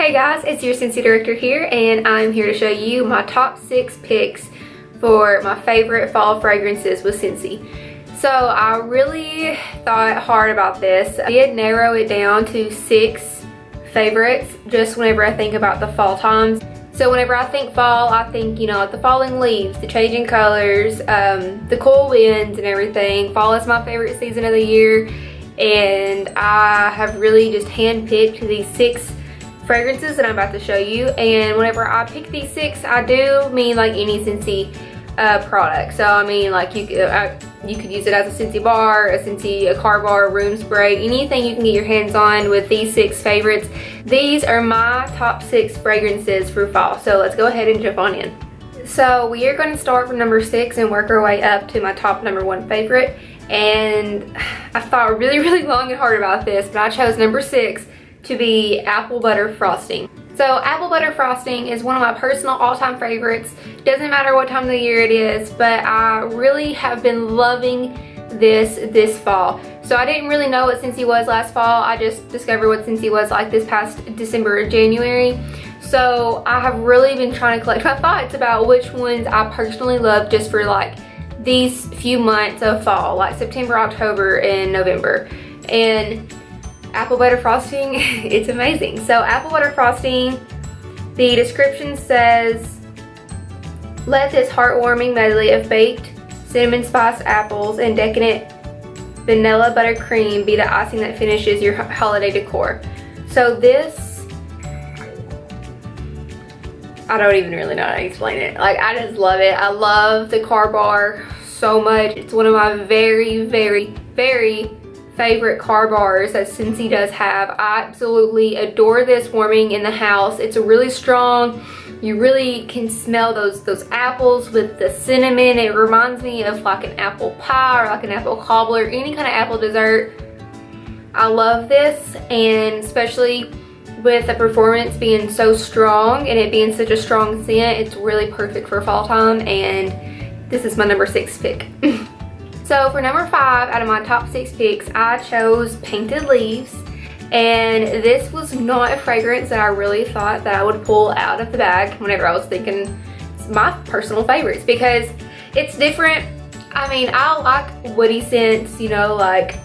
Hey guys, it's your Scentsy Director here, and I'm here to show you my top 6 picks for my favorite fall fragrances with Scentsy. So I really thought hard about this. I did narrow it down to 6 favorites just whenever I think about the fall times. So whenever I think fall, I think, like the falling leaves, the changing colors, the cool winds and everything. Fall is my favorite season of the year, and I have really just handpicked these 6 fragrances that I'm about to show you. And whenever I pick these 6, I do mean like any Scentsy product. So I mean, like you could use it as a Scentsy bar, a car bar, room spray, anything you can get your hands on with these 6 favorites. These are my top 6 fragrances for fall. So let's go ahead and jump on in. So we are going to start from number 6 and work our way up to my top number 1 favorite. And I thought really long and hard about this, but I chose number 6 to be apple butter frosting. So apple butter frosting is one of my personal all-time favorites. Doesn't matter what time of the year it is, but I really have been loving this fall. So I didn't really know what Scentsy was last fall. I just discovered what Scentsy was like this past December or January. So I have really been trying to collect my thoughts about which ones I personally love just for like these few months of fall, like September, October, and November. And apple butter frosting, it's amazing. So apple butter frosting, the description says, let this heartwarming medley of baked cinnamon spiced apples and decadent vanilla buttercream be the icing that finishes your holiday decor. So this, I don't even really know how to explain it. Like, I just love it. I love the car bar so much. It's one of my very favorite car bars that Scentsy does have. I absolutely adore this warming in the house. It's really strong. You really can smell those apples with the cinnamon. It reminds me of like an apple pie or like an apple cobbler, any kind of apple dessert. I love this, and especially with the performance being so strong and it being such a strong scent, it's really perfect for fall time, and this is my number 6 pick. So for number 5 out of my top 6 picks, I chose Painted Leaves. And this was not a fragrance that I really thought that I would pull out of the bag whenever I was thinking my personal favorites, because it's different. I mean, I like woody scents, like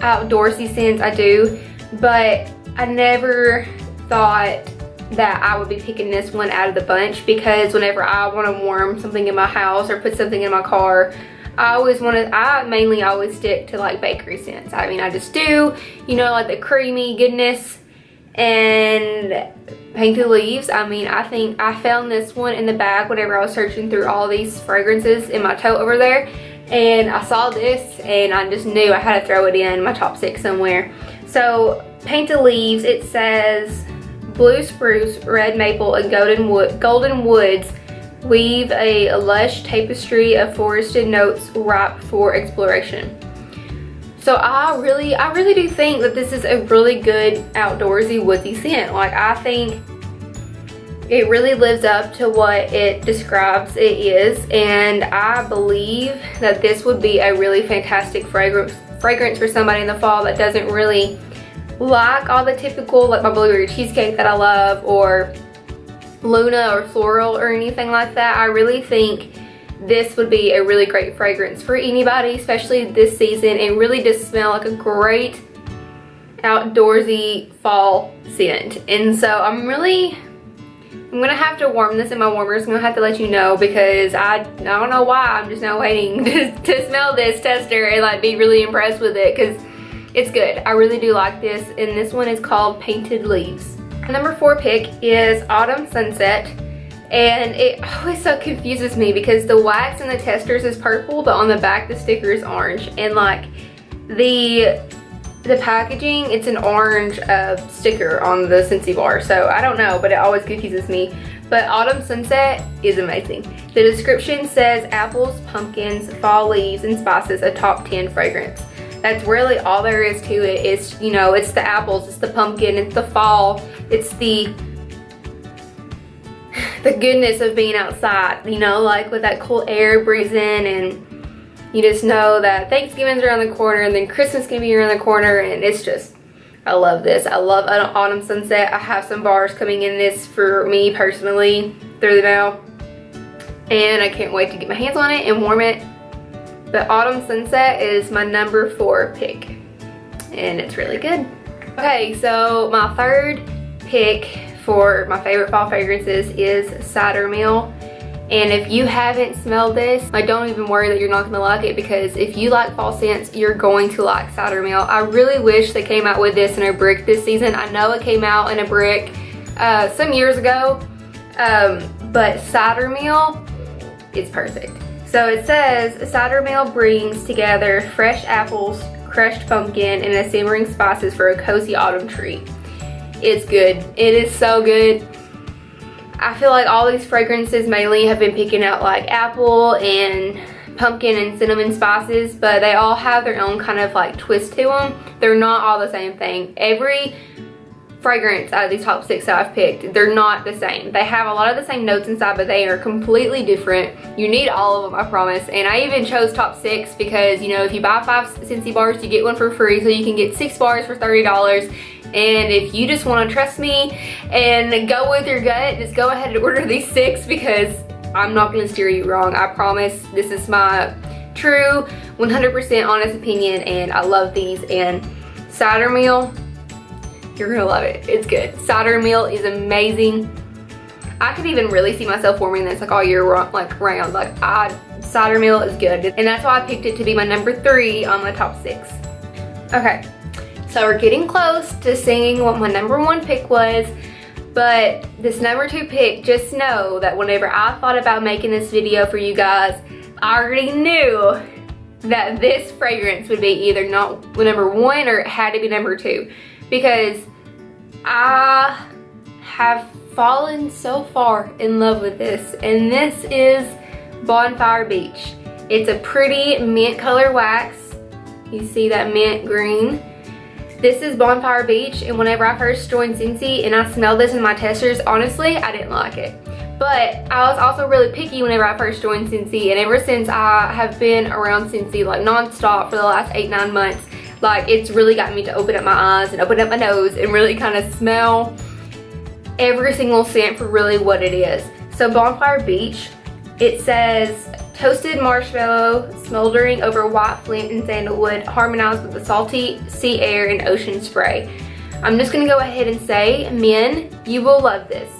outdoorsy scents, I do, but I never thought that I would be picking this one out of the bunch, because whenever I want to warm something in my house or put something in my car, I mainly always stick to like bakery scents. I mean, I just do, like the creamy goodness. And Painted Leaves, I mean, I think I found this one in the bag whenever I was searching through all these fragrances in my tote over there, and I saw this and I just knew I had to throw it in my top 6 somewhere. So Painted Leaves, it says blue spruce, red maple, and golden woods weave a lush tapestry of forested notes ripe for exploration. So I really do think that this is a really good outdoorsy woodsy scent. Like, I think it really lives up to what it describes it is, and I believe that this would be a really fantastic fragrance for somebody in the fall that doesn't really like all the typical, like my blueberry cheesecake that I love, or Luna or Floral or anything like that. I really think this would be a really great fragrance for anybody, especially this season. It really does smell like a great outdoorsy fall scent. And so I'm gonna have to warm this in my warmers. I'm gonna have to let you know, because I don't know why, I'm just now waiting to smell this tester and like be really impressed with it, because it's good. I really do like this, and this one is called Painted Leaves. Number 4 pick is Autumn Sunset, and it always so confuses me because the wax in the testers is purple, but on the back the sticker is orange, and like the packaging, it's an orange sticker on the Scentsy bar. So I don't know, but it always confuses me. But Autumn Sunset is amazing. The description says apples, pumpkins, fall leaves, and spices, a top 10 fragrance. That's really all there is to it. It's, it's the apples, it's the pumpkin, it's the fall, it's the goodness of being outside, like with that cool air breezing, and you just know that Thanksgiving's around the corner, and then Christmas can be around the corner, and it's just, I love this. I love Autumn Sunset. I have some bars coming in this for me personally through the mail. And I can't wait to get my hands on it and warm it. But Autumn Sunset is my number 4 pick. And it's really good. Okay, so my third pick for my favorite fall fragrances is Cider Mill. And if you haven't smelled this, I don't even worry that you're not gonna like it, because if you like fall scents, you're going to like Cider Mill. I really wish they came out with this in a brick this season. I know it came out in a brick some years ago, but Cider Mill is perfect. So it says, Cider Mill brings together fresh apples, crushed pumpkin, and simmering spices for a cozy autumn treat. It's good. It is so good. I feel like all these fragrances mainly have been picking out like apple and pumpkin and cinnamon spices, but they all have their own kind of like twist to them. They're not all the same thing. Every fragrance out of these top 6 that I've picked, they're not the same. They have a lot of the same notes inside, but they are completely different. You need all of them, I promise. And I even chose top 6 because, you know, if you buy 5 Scentsy bars, you get one for free, so you can get 6 bars for $30. And if you just want to trust me and go with your gut, just go ahead and order these 6, because I'm not going to steer you wrong. I promise. This is my true 100% honest opinion, and I love these. And Cider Mill, you're going to love it. It's good. Cider Mill is amazing. I could even really see myself warming this like all year round. Cider Mill is good. And that's why I picked it to be my number 3 on my top 6. Okay. So we're getting close to seeing what my number 1 pick was, but this number 2 pick, just know that whenever I thought about making this video for you guys, I already knew that this fragrance would be either not number 1 or it had to be number 2, because I have fallen so far in love with this, and this is Bonfire Beach. It's a pretty mint color wax. You see that mint green? This is Bonfire Beach, and whenever I first joined Scentsy and I smelled this in my testers, honestly, I didn't like it. But I was also really picky whenever I first joined Scentsy, and ever since I have been around Scentsy like non-stop for the last 8-9 months, like it's really gotten me to open up my eyes and open up my nose and really kind of smell every single scent for really what it is. So Bonfire Beach, it says, toasted marshmallow smoldering over white flint and sandalwood, harmonized with the salty sea air and ocean spray. I'm just gonna go ahead and say, men, you will love this.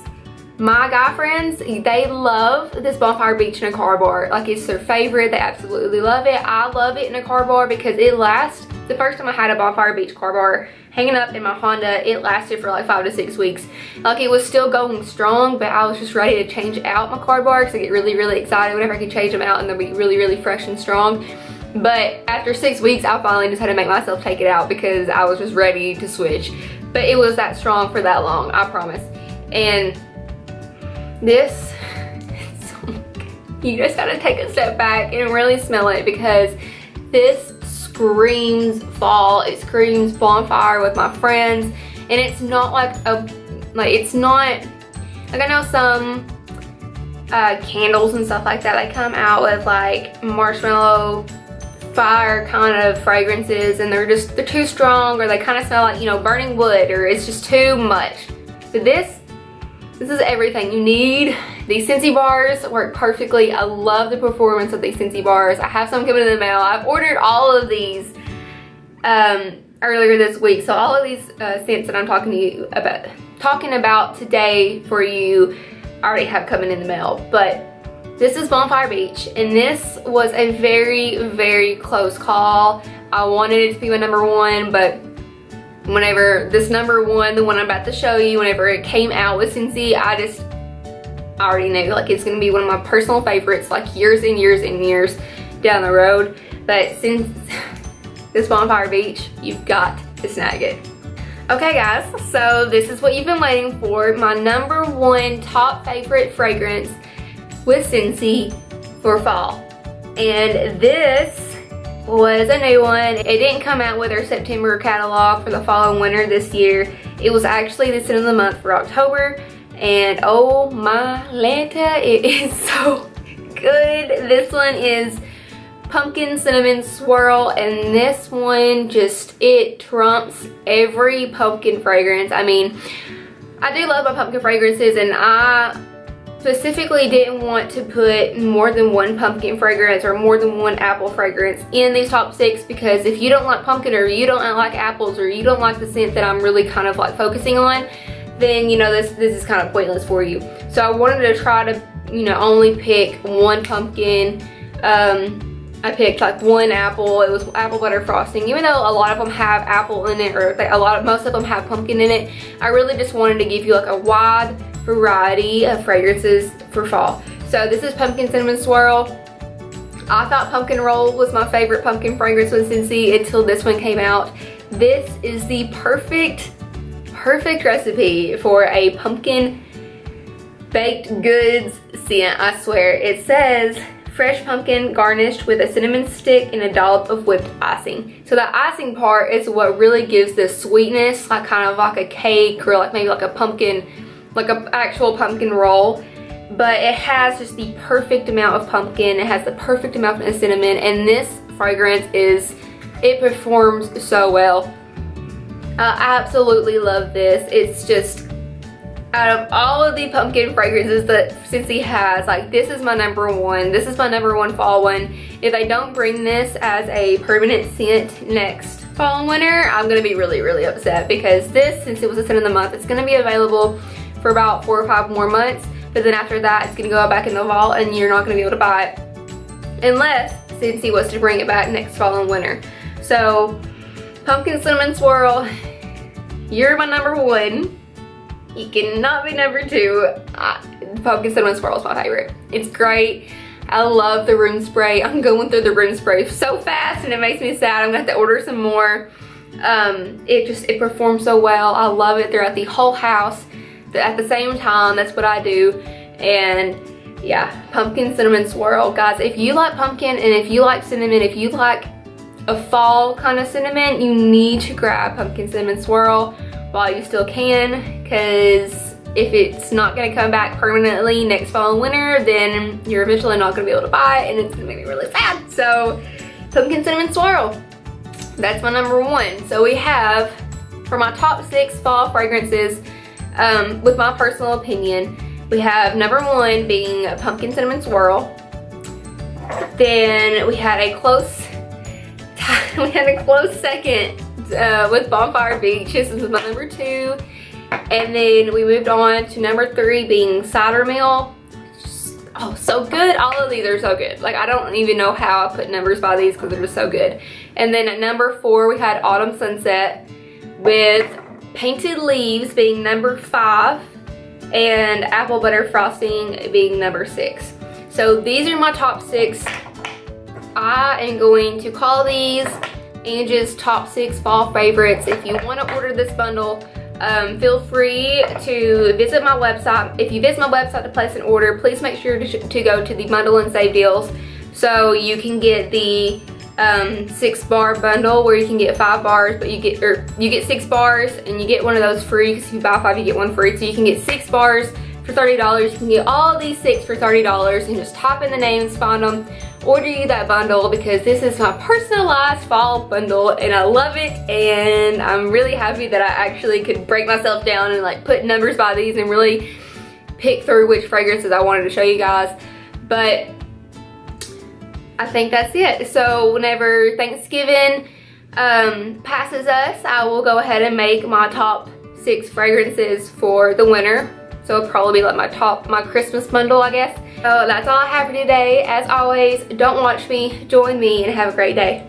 My guy friends, they love this Bonfire Beach in a car bar. Like, it's their favorite. They absolutely love it. I love it in a car bar because it lasts. The first time I had a Bonfire Beach car bar hanging up in my Honda, it lasted for like 5 to 6 weeks. Like, it was still going strong, but I was just ready to change out my car bar because I get really, really excited whenever I can change them out and they'll be really, really fresh and strong. But after 6 weeks, I finally just had to make myself take it out because I was just ready to switch. But it was that strong for that long, I promise. And this, you just gotta take a step back and really smell it, because this screams fall. It screams bonfire with my friends, and it's not like it's not like, I know some candles and stuff like that, they come out with like marshmallow fire kind of fragrances, and they're too strong, or they kind of smell like, you know, burning wood, or it's just too much. But this is everything you need. These Scentsy bars work perfectly. I love the performance of these Scentsy bars. I have some coming in the mail. I've ordered all of these earlier this week. So all of these scents that I'm talking about today for you, I already have coming in the mail. But this is Bonfire Beach, and this was a very, very close call. I wanted it to be my number 1, but whenever this number 1, the one I'm about to show you, whenever it came out with Scentsy, I already knew, like, it's gonna be one of my personal favorites, like years and years and years down the road. But since this Bonfire Beach, you've got to snag it. Okay guys, so this is what you've been waiting for, my number 1 top favorite fragrance with Scentsy for fall. And this was a new one. It didn't come out with our September catalog for the fall and winter this year. It was actually the scent of the month for October, and oh my Lanta, it is so good. This one is pumpkin cinnamon swirl, and this one just, it trumps every pumpkin fragrance. I mean, I do love my pumpkin fragrances, and I specifically didn't want to put more than one pumpkin fragrance or more than one apple fragrance in these top 6, because if you don't like pumpkin, or you don't like apples, or you don't like the scent that I'm really kind of like focusing on, then you know this is kind of pointless for you. So I wanted to try to, you know, only pick one pumpkin. I picked like one apple. It was apple butter frosting. Even though a lot of them have apple in it, or most of them have pumpkin in it, I really just wanted to give you like a wide variety of fragrances for fall. So this is pumpkin cinnamon swirl. I thought pumpkin roll was my favorite pumpkin fragrance with Scentsy until this one came out. This is the perfect recipe for a pumpkin baked goods scent. I swear. It says fresh pumpkin garnished with a cinnamon stick and a dollop of whipped icing. So the icing part is what really gives the sweetness, like kind of like a cake, or like maybe like a pumpkin, like an actual pumpkin roll. But it has just the perfect amount of pumpkin. It has the perfect amount of cinnamon, and this fragrance it performs so well. I absolutely love this. It's just, out of all of the pumpkin fragrances that Scentsy has, like, this is my number one. This is my number one fall one. If they don't bring this as a permanent scent next fall and winter, I'm gonna be really, really upset, because this, since it was a scent of the month, it's gonna be available for about 4 or 5 more months. But then after that, it's gonna go back in the vault, and you're not gonna be able to buy it unless Scentsy was to bring it back next fall and winter. So, pumpkin cinnamon swirl, you're my number one. You cannot be number 2. Pumpkin cinnamon swirl is my favorite. It's great. I love the room spray. I'm going through the room spray so fast, and it makes me sad. I'm gonna have to order some more. It performs so well. I love it throughout the whole house. At the same time, that's what I do. And yeah, pumpkin cinnamon swirl. Guys, if you like pumpkin, and if you like cinnamon, if you like a fall kind of cinnamon, you need to grab pumpkin cinnamon swirl while you still can, because if it's not going to come back permanently next fall and winter, then you're eventually not going to be able to buy it, and it's going to make me really sad. So pumpkin cinnamon swirl, that's my number one. So we have, for my top 6 fall fragrances, with my personal opinion, we have number 1 being pumpkin cinnamon swirl. Then we had a close second with Bonfire Beach. This was my number 2. And then we moved on to number 3 being Cider Mill. Oh, so good. All of these are so good. Like, I don't even know how I put numbers by these, because they're just so good. And then at number 4, we had Autumn Sunset, with Painted Leaves being number 5, and Apple Butter Frosting being number 6. So these are my top 6. I am going to call these Angie's top 6 fall favorites. If you want to order this bundle, feel free to visit my website. If you visit my website to place an order, please make sure to go to the bundle and save deals, so you can get the 6-bar bundle where you can get 5 bars, but you get 6 bars, and you get one of those free, because if you buy 5 you get 1 free. So you can get 6 bars for $30. You can get all these 6 for $30, and just type in the names, find them, order you that bundle, because this is my personalized fall bundle, and I love it. And I'm really happy that I actually could break myself down and like put numbers by these and really pick through which fragrances I wanted to show you guys. But I think that's it. So whenever Thanksgiving passes us, I will go ahead and make my top 6 fragrances for the winter. So it'll probably be like my Christmas bundle, I guess. So that's all I have for today. As always, don't watch me, join me, and have a great day.